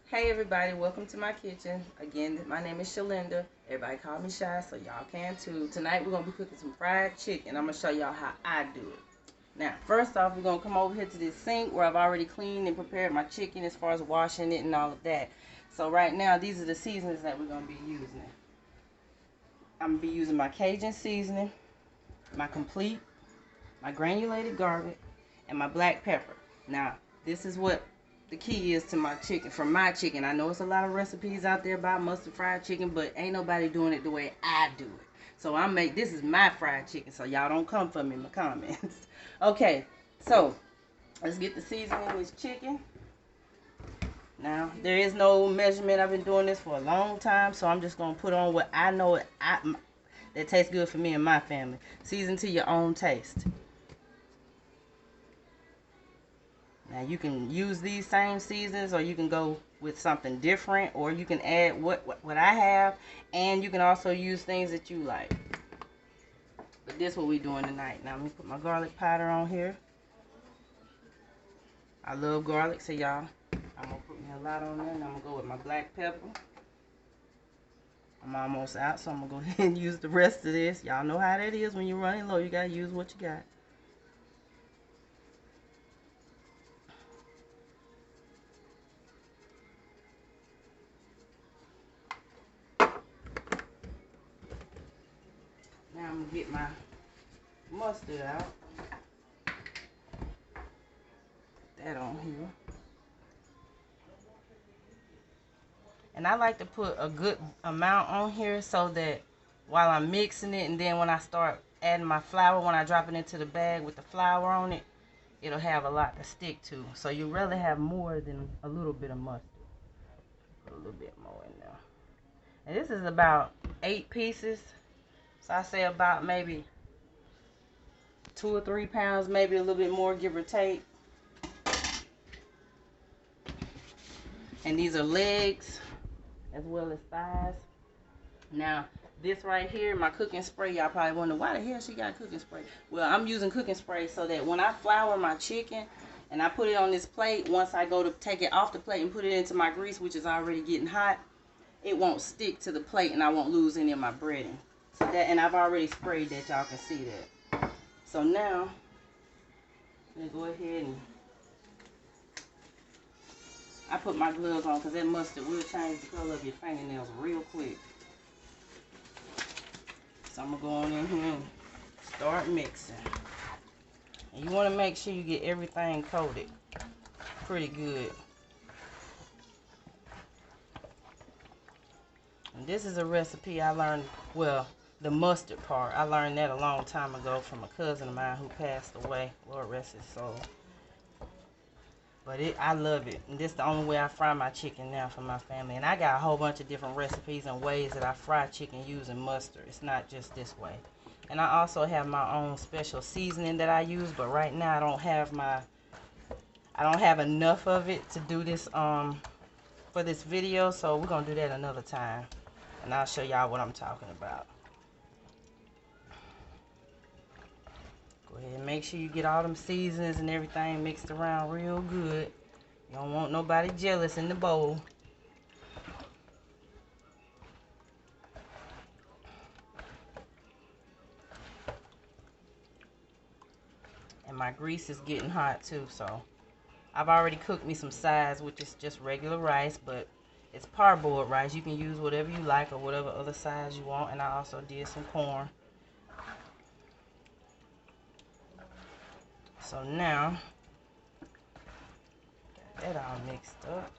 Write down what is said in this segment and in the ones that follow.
Hey everybody, welcome to my kitchen. Again, my name is Shylinda. Everybody call me Shy, so y'all can too. Tonight we're going to be cooking some fried chicken. I'm going to show y'all how I do it. Now, first off, we're going to come over here to this sink where I've already cleaned and prepared my chicken as far as washing it and all of that. So right now, these are the seasonings that we're going to be using. I'm going to be using my Cajun seasoning, my complete, my granulated garlic, and my black pepper. Now, this is what the key is to my chicken. For my chicken, I know it's a lot of recipes out there about mustard fried chicken, but ain't nobody doing it the way I do it. So this is my fried chicken, so y'all don't come for me in the comments. Okay, so let's get the seasoning in this chicken. Now, there is no measurement. I've been doing this for a long time, so I'm just going to put on what I know that tastes good for me and my family. Season to your own taste. Now you can use these same seasons, or you can go with something different, or you can add what I have, and you can also use things that you like. But this is what we're doing tonight. Now let me put my garlic powder on here. I love garlic, so y'all, I'm gonna put me a lot on there, and I'm gonna go with my black pepper. I'm almost out, so I'm gonna go ahead and use the rest of this. Y'all know how that is when you're running low. You gotta use what you got. Now I'm gonna get my mustard out. Put that on here. And I like to put a good amount on here so that while I'm mixing it, and then when I start adding my flour, when I drop it into the bag with the flour on it, it'll have a lot to stick to. So you rather have more than a little bit of mustard. Put a little bit more in there. And this is about 8 pieces. So I say about maybe 2 or 3 pounds, maybe a little bit more, give or take. And these are legs as well as thighs. Now, this right here, my cooking spray, y'all probably wonder, why the hell she got cooking spray? Well, I'm using cooking spray so that when I flour my chicken and I put it on this plate, once I go to take it off the plate and put it into my grease, which is already getting hot, it won't stick to the plate and I won't lose any of my breading. So that, and I've already sprayed that, y'all can see that. So now, I'm going to go ahead and I put my gloves on because that mustard will change the color of your fingernails real quick. So I'm going to go on in here and start mixing. And you want to make sure you get everything coated pretty good. And this is a recipe I learned, well, the mustard part. I learned that a long time ago from a cousin of mine who passed away. Lord rest his soul. But I love it. And this is the only way I fry my chicken now for my family. And I got a whole bunch of different recipes and ways that I fry chicken using mustard. It's not just this way. And I also have my own special seasoning that I use. But right now I don't have enough of it to do this for this video. So we're going to do that another time. And I'll show y'all what I'm talking about. Go ahead and make sure you get all them seasonings and everything mixed around real good. You don't want nobody jealous in the bowl. And my grease is getting hot too, so I've already cooked me some sides, which is just regular rice, but it's parboiled rice. You can use whatever you like or whatever other size you want. And I also did some corn. So now, got that all mixed up.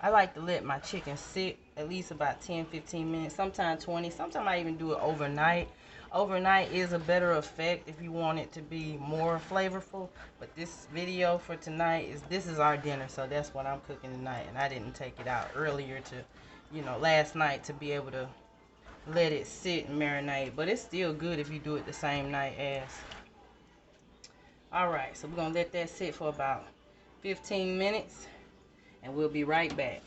I like to let my chicken sit at least about 10-15 minutes, sometimes 20. Sometimes I even do it overnight. Overnight is a better effect if you want it to be more flavorful. But this video for tonight this is our dinner, so that's what I'm cooking tonight. And I didn't take it out earlier last night to be able to let it sit and marinate. But it's still good if you do it the same night as. Alright, so we're going to let that sit for about 15 minutes. And we'll be right back.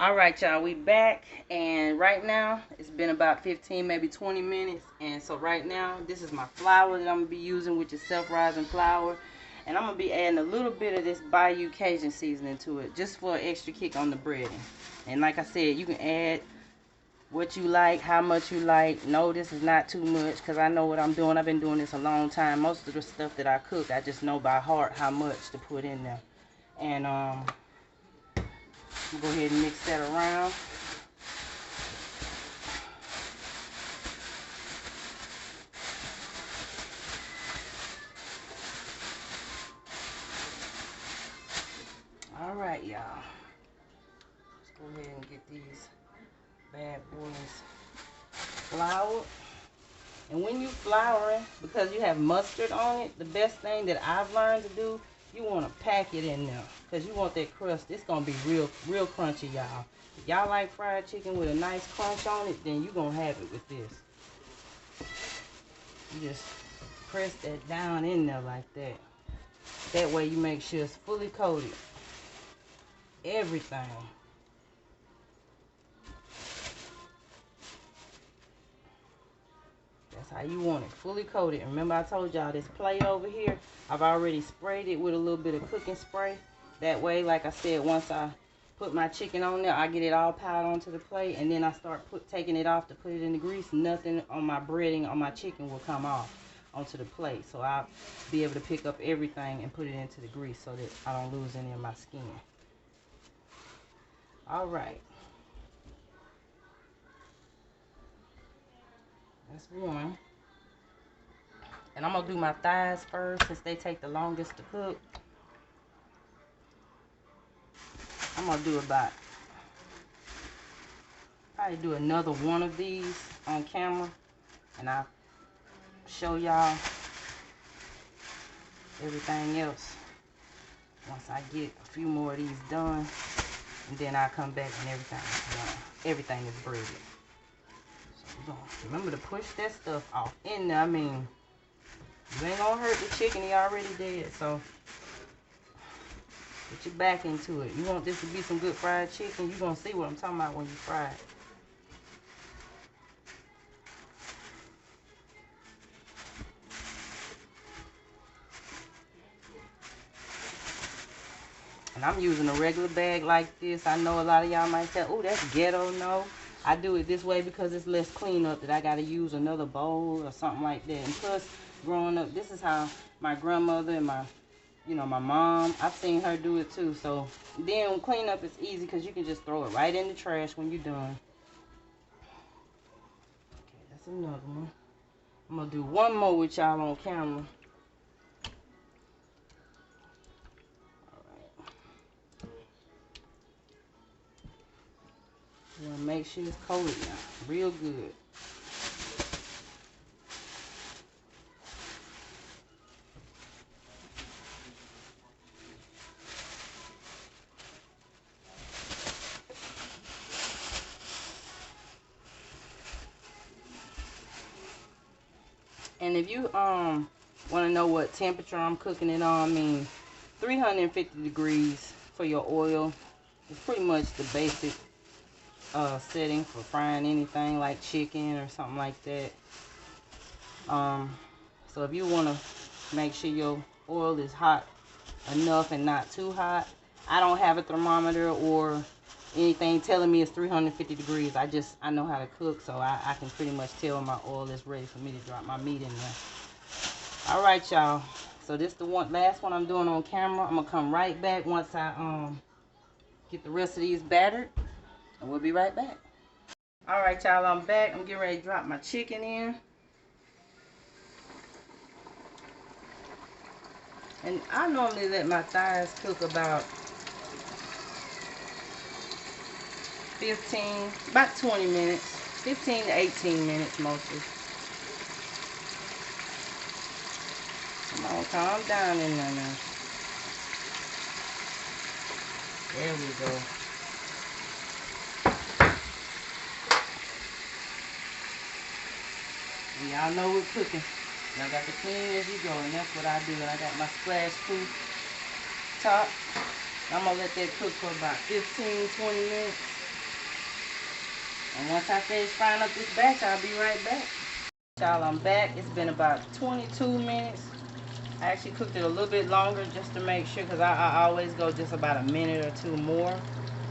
Alright, y'all, we back. And right now, it's been about 15, maybe 20 minutes. And so right now, this is my flour that I'm going to be using, which is self-rising flour. And I'm going to be adding a little bit of this BAYOU Cajun seasoning to it, just for an extra kick on the breading. And like I said, you can add what you like, how much you like. No, this is not too much, because I know what I'm doing. I've been doing this a long time. Most of the stuff that I cook, I just know by heart how much to put in there. And we'll go ahead and mix that around. All right, y'all. Let's go ahead and get these bad boys floured. And when you flouring, because you have mustard on it, the best thing that I've learned to do, you want to pack it in there, because you want that crust. It's going to be real crunchy, y'all. If y'all like fried chicken with a nice crunch on it, then you're going to have it with this. You just press that down in there like that. That way you make sure it's fully coated. Everything. That's how you want it, fully coated. And remember I told y'all this plate over here, I've already sprayed it with a little bit of cooking spray. That way, like I said, once I put my chicken on there, I get it all piled onto the plate, and then I start taking it off to put it in the grease. Nothing on my breading on my chicken will come off onto the plate. So I'll be able to pick up everything and put it into the grease so that I don't lose any of my skin. All right. That's one. And I'm going to do my thighs first, since they take the longest to cook. I'm going to do probably do another one of these on camera. And I'll show y'all everything else once I get a few more of these done. And then I'll come back and everything is done. Everything is breaded. So remember to push that stuff off in there. I mean, you ain't gonna hurt the chicken, he already dead. So put your back into it. You want this to be some good fried chicken, you're gonna see what I'm talking about when you fry it. And I'm using a regular bag like this. I know a lot of y'all might say, oh, that's ghetto. No, I do it this way because it's less cleanup that I got to use another bowl or something like that. And plus, growing up, this is how my grandmother and my mom, I've seen her do it too. So then cleanup is easy because you can just throw it right in the trash when you're done. Okay, that's another one. I'm going to do one more with y'all on camera. You want to make sure it's coated now, real good. And if you want to know what temperature I'm cooking it on, I mean 350 degrees for your oil is pretty much the basic setting for frying anything like chicken or something like that. So if you want to make sure your oil is hot enough and not too hot, I don't have a thermometer or anything telling me it's 350 degrees. I know how to cook, so I can pretty much tell when my oil is ready for me to drop my meat in there. All right, y'all. So this is the last one I'm doing on camera. I'm gonna come right back once I get the rest of these battered, and we'll be right back. All right, y'all, I'm back. I'm getting ready to drop my chicken in. And I normally let my thighs cook about 20 minutes, 15 to 18 minutes mostly. Come on, calm down in there now. There we go. And y'all know we're cooking. Y'all got to clean as you go, and that's what I do. And I got my splash proof top. I'm going to let that cook for about 15-20 minutes. And once I finish frying up this batch, I'll be right back. Y'all, I'm back. It's been about 22 minutes. I actually cooked it a little bit longer just to make sure, because I always go just about a minute or two more.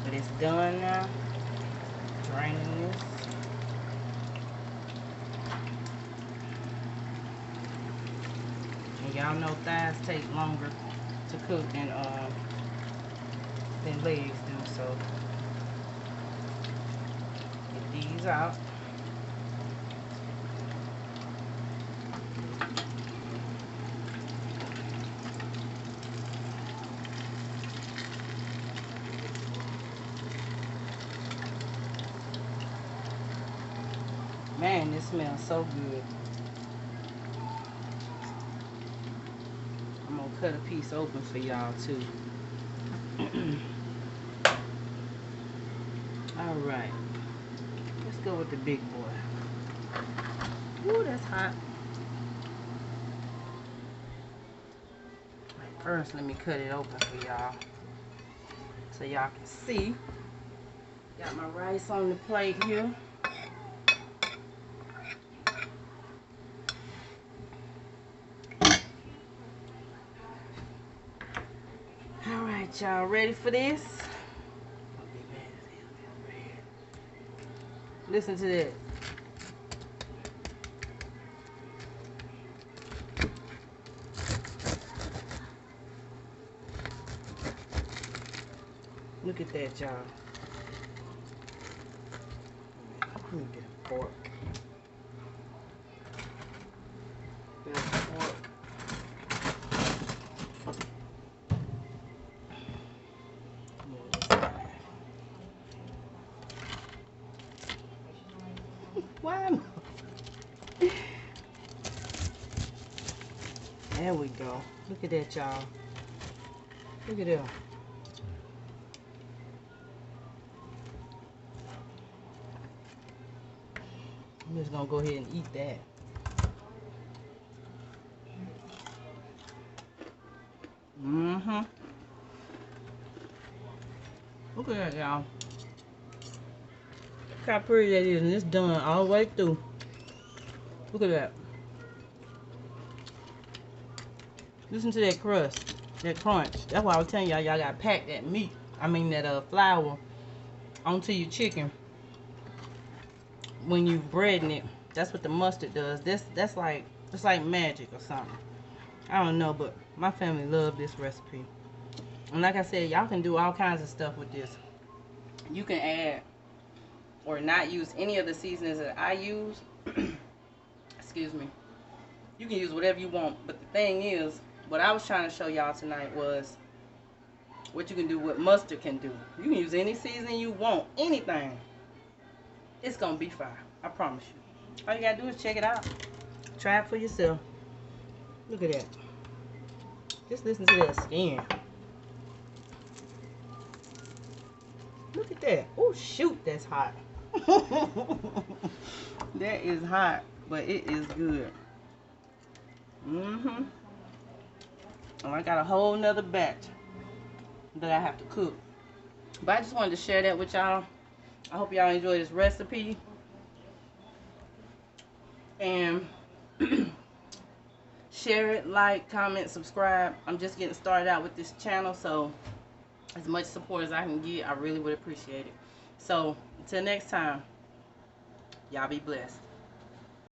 But it's done now. Draining this. And y'all know thighs take longer to cook than legs do, so get these out. Man, this smells so good. I'm gonna cut a piece open for y'all too. Alright, let's go with the big boy. Ooh, that's hot. Right, first, let me cut it open for y'all so y'all can see. Got my rice on the plate here. Alright, y'all ready for this? Listen to that. Look at that, y'all. Let me get a fork. Get a fork. Why? There we go. Look at that, y'all. Look at that. I'm just gonna go ahead and eat that. Look at that, y'all. Look how pretty that is, and it's done all the way through. Look at that. Listen to that crust, that crunch. That's why I was telling y'all, y'all gotta pack that meat. I mean that flour onto your chicken when you breading it. That's what the mustard does. That's like, it's like magic or something. I don't know, but my family love this recipe. And like I said, y'all can do all kinds of stuff with this. You can add or not use any of the seasonings that I use. Excuse me. You can use whatever you want, but the thing is, what I was trying to show y'all tonight was what you can do, what mustard can do. You can use any seasoning you want, anything. It's gonna be fire, I promise you. All you gotta do is check it out. Try it for yourself. Look at that. Just listen to that skin. Look at that. Oh shoot, that's hot. That is hot, but it is good. And I got a whole nother batch that I have to cook. But I just wanted to share that with y'all. I hope y'all enjoy this recipe. And share it, like, comment, subscribe. I'm just getting started out with this channel, so as much support as I can get, I really would appreciate it. So until next time, y'all be blessed.